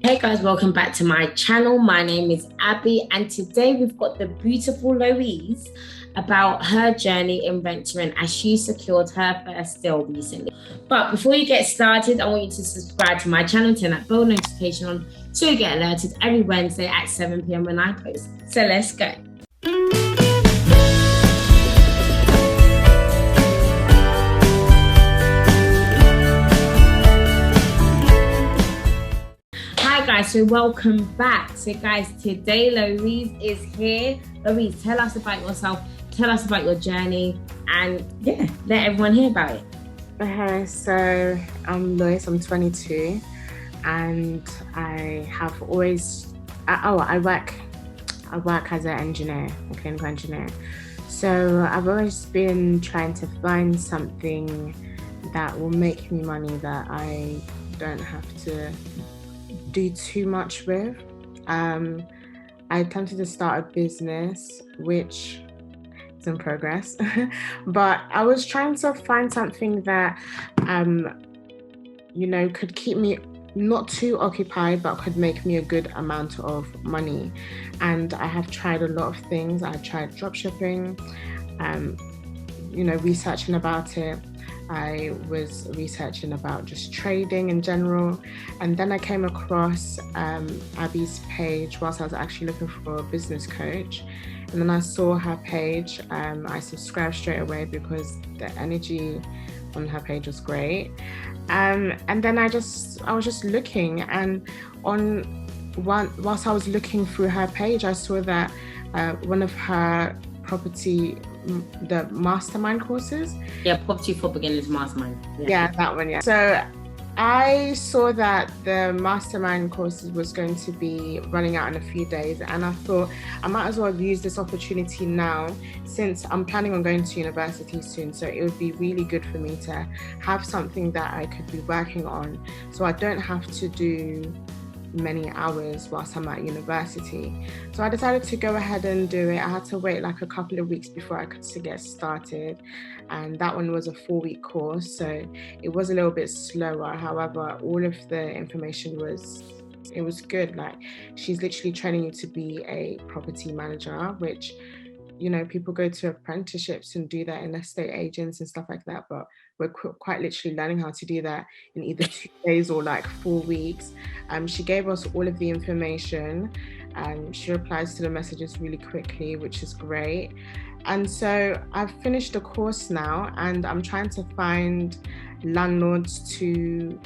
Hey guys, welcome back to my channel. My name is Abby, and today we've got the beautiful Lois about her journey in venturing as she secured her first deal recently. But before you get started, I want you to subscribe to my channel, turn that bell notification on so you get alerted every Wednesday at 7 p.m. when I post. So let's go. Hi guys, so welcome back. So guys, today Lois is here. Lois, tell us about yourself, tell us about your journey, and yeah, let everyone hear about it. Okay, so I'm Lois, I'm 22, and I have always, I work as an engineer, a clinical engineer. So I've always been trying to find something that will make me money that I don't have to do too much with. I attempted to start a business, which is in progress, but I was trying to find something that, could keep me not too occupied, but could make me a good amount of money. And I have tried a lot of things. I tried drop shipping, researching about it. I was researching about just trading in general, and then I came across Abby's page whilst I was actually looking for a business coach. And then I saw her page. I subscribed straight away because the energy on her page was great. And then I was just looking, and whilst I was looking through her page, I saw that one of her the mastermind courses. Yeah, Property for Beginners Mastermind. Yeah, that one, yeah. So I saw that the mastermind courses was going to be running out in a few days, and I thought I might as well use this opportunity now, since I'm planning on going to university soon. So it would be really good for me to have something that I could be working on, so I don't have to do many hours whilst I'm at university. So I decided to go ahead and do it. I had to wait like a couple of weeks before I could get started, and that one was a 4-week course, so it was a little bit slower. However, all of the information was good. Like, she's literally training you to be a property manager, which, people go to apprenticeships and do that in estate agents and stuff like that, but we're quite literally learning how to do that in either 2 days or like 4 weeks. She gave us all of the information, and she replies to the messages really quickly, which is great. And so I've finished the course now, and I'm trying to find landlords to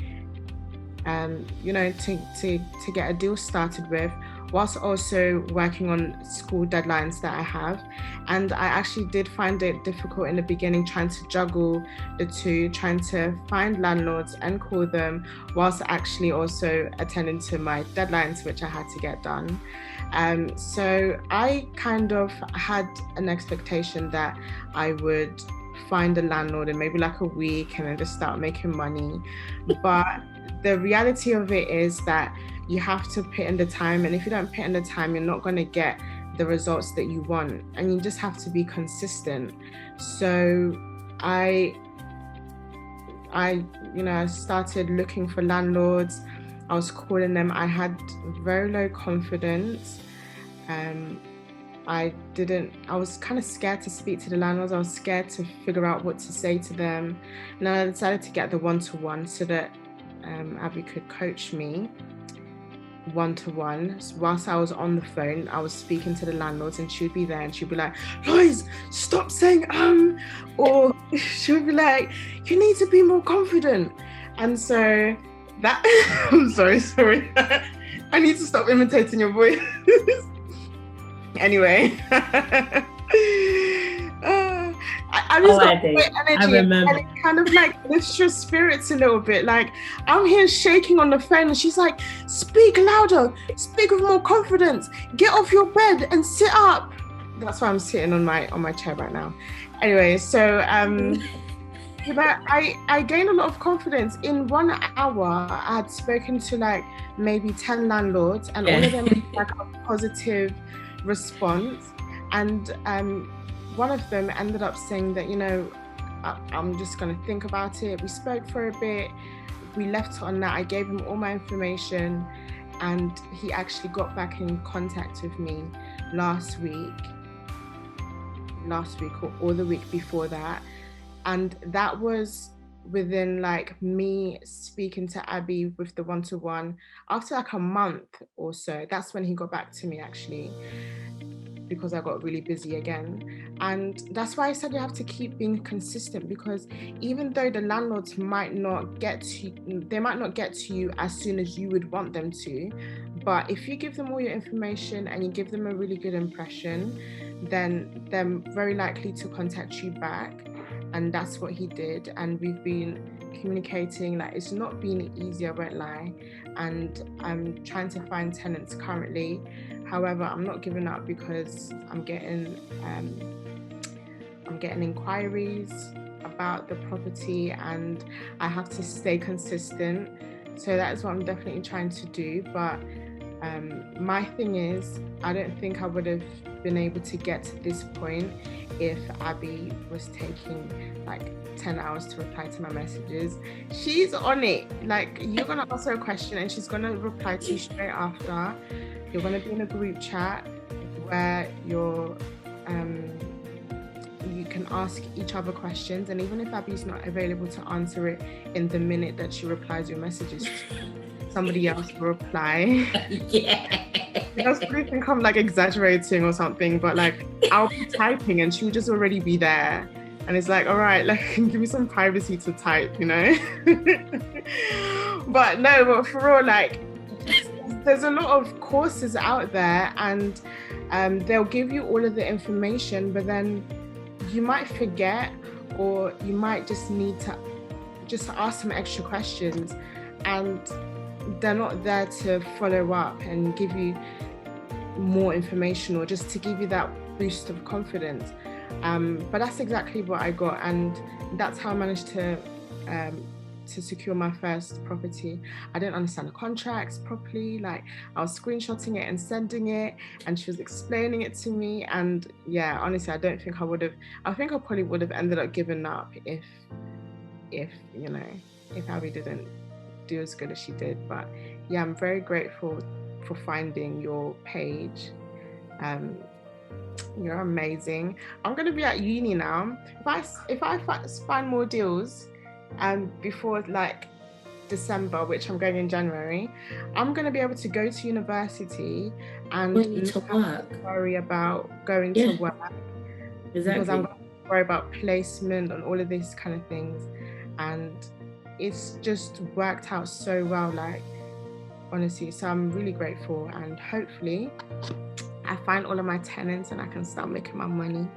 get a deal started with, whilst also working on school deadlines that I have. And I actually did find it difficult in the beginning, trying to juggle the two, trying to find landlords and call them, whilst actually also attending to my deadlines, which I had to get done. So I kind of had an expectation that I would find a landlord in maybe like a week and then just start making money. But the reality of it is that you have to put in the time, and if you don't put in the time, you're not going to get the results that you want, and you just have to be consistent. So I started looking for landlords. I was calling them. I had very low confidence. I was kind of scared to speak to the landlords. I was scared to figure out what to say to them. And then I decided to get the one-to-one so that Abby could coach me one-to-one. Whilst I was on the phone, I was speaking to the landlords, and she'd be there and she'd be like, Lois, stop saying or she would be like, you need to be more confident. And so that I'm sorry I need to stop imitating your voice. Anyway. I just got great energy, and it kind of like lifts your spirits a little bit. Like, I'm here shaking on the phone, and she's like, speak louder, speak with more confidence, get off your bed and sit up. That's why I'm sitting on my chair right now. Anyway, so I gained a lot of confidence. In 1 hour, I had spoken to like maybe 10 landlords, and all of them had like a positive response. And one of them ended up saying that, I'm just going to think about it. We spoke for a bit. We left on that. I gave him all my information, and he actually got back in contact with me last week or the week before that, and that was within like me speaking to Abby with the one-to-one. After like a month or so, that's when he got back to me, actually, because I got really busy again. And that's why I said you have to keep being consistent, because even though the landlords might not get to you as soon as you would want them to, but if you give them all your information and you give them a really good impression, then they're very likely to contact you back. And that's what he did, and we've been communicating. Like, it's not been easy, I won't lie, and I'm trying to find tenants currently. However, I'm not giving up, because I'm getting inquiries about the property, and I have to stay consistent. So that is what I'm definitely trying to do. But my thing is, I don't think I would have been able to get to this point if Abby was taking like 10 hours to reply to my messages. She's on it. Like, you're gonna ask her a question and she's gonna reply to you straight after. You're gonna be in a group chat where you can ask each other questions, and even if Abby's not available to answer it in the minute that she replies your messages, somebody else will reply. Yeah. Because people think I'm like exaggerating or something, but like I'll be typing and she'll just already be there, and it's like, all right, like, give me some privacy to type, you know. But for real, like, there's a lot of courses out there, and they'll give you all of the information, but then you might forget, or you might just need to just ask some extra questions, and they're not there to follow up and give you more information, or just to give you that boost of confidence. But that's exactly what I got, and that's how I managed to secure my first property. I didn't understand the contracts properly. Like, I was screenshotting it and sending it, and she was explaining it to me. And yeah, honestly, I don't think I would have. I think I probably would have ended up giving up if Abby didn't do as good as she did. But yeah, I'm very grateful for finding your page. You're amazing. I'm gonna be at uni now. If I find more deals before like December, which I'm going in January, I'm gonna be able to go to university and not worry about going to work. Exactly. Because I'm going to worry about placement and all of these kind of things. And it's just worked out so well, like, honestly. So I'm really grateful, and hopefully I find all of my tenants and I can start making my money.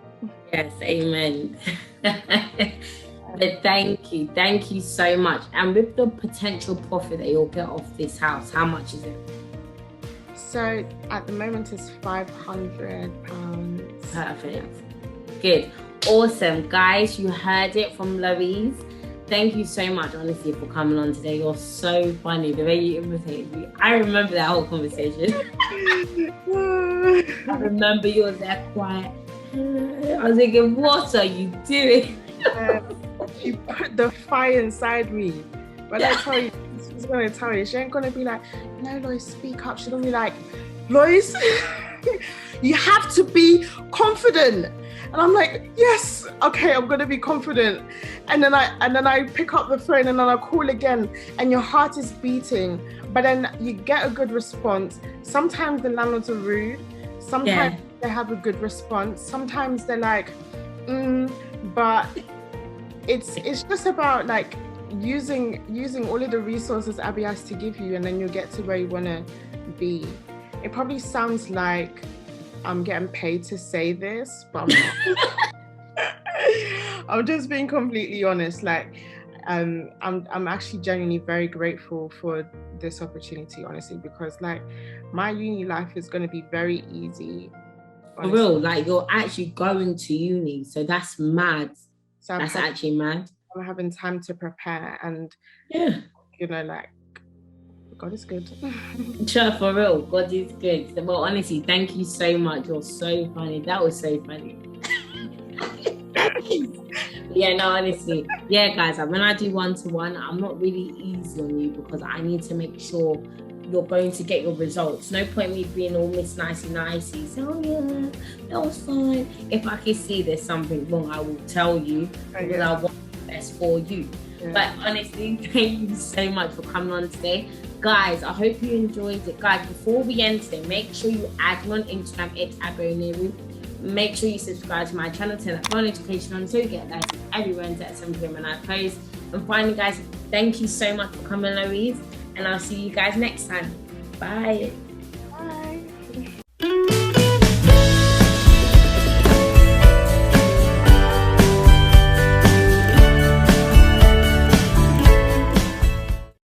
Yes, amen. But thank you so much. And with the potential profit that you'll get off this house, how much is it? So at the moment it's £500. Perfect. Good. Awesome. Guys, you heard it from Lois. Thank you so much, honestly, for coming on today. You're so funny. The way you imitated me. I remember that whole conversation. I remember you was there quiet. I was thinking, what are you doing? You put the fire inside me. But I tell you, she's going to tell you. She ain't going to be like, no, Lois, speak up. She's going to be like, Lois, you have to be confident. And I'm like, yes, okay, I'm gonna be confident. And then I pick up the phone and then I call again, and your heart is beating, but then you get a good response. Sometimes the landlords are rude. Sometimes they have a good response. Sometimes they're like, but it's just about like using all of the resources Abby has to give you, and then you'll get to where you wanna be. It probably sounds like I'm getting paid to say this, but I'm not. I'm just being completely honest. Like, I'm actually genuinely very grateful for this opportunity, honestly, because like my uni life is going to be very easy. For real, like you're actually going to uni, so that's mad. So that's actually mad. I'm having time to prepare, and like, God is good. Sure, for real, God is good. Well, honestly, thank you so much. You're so funny. That was so funny. Yeah, no, honestly. Yeah, guys, when I do one-to-one, I'm not really easy on you because I need to make sure you're going to get your results. No point me being all Miss Nicey Nicey. So, oh yeah, that was fine. If I can see there's something wrong, I will tell you because I want the best for you. Yeah. But honestly, thank you so much for coming on today. Guys, I hope you enjoyed it. Guys, before we end today, make sure you add me on Instagram, it's Oniru. Make sure you subscribe to my channel, turn that notification on so you get that everywhere at 7 p.m. when I post. And finally, guys, thank you so much for coming, Lois. And I'll see you guys next time. Bye.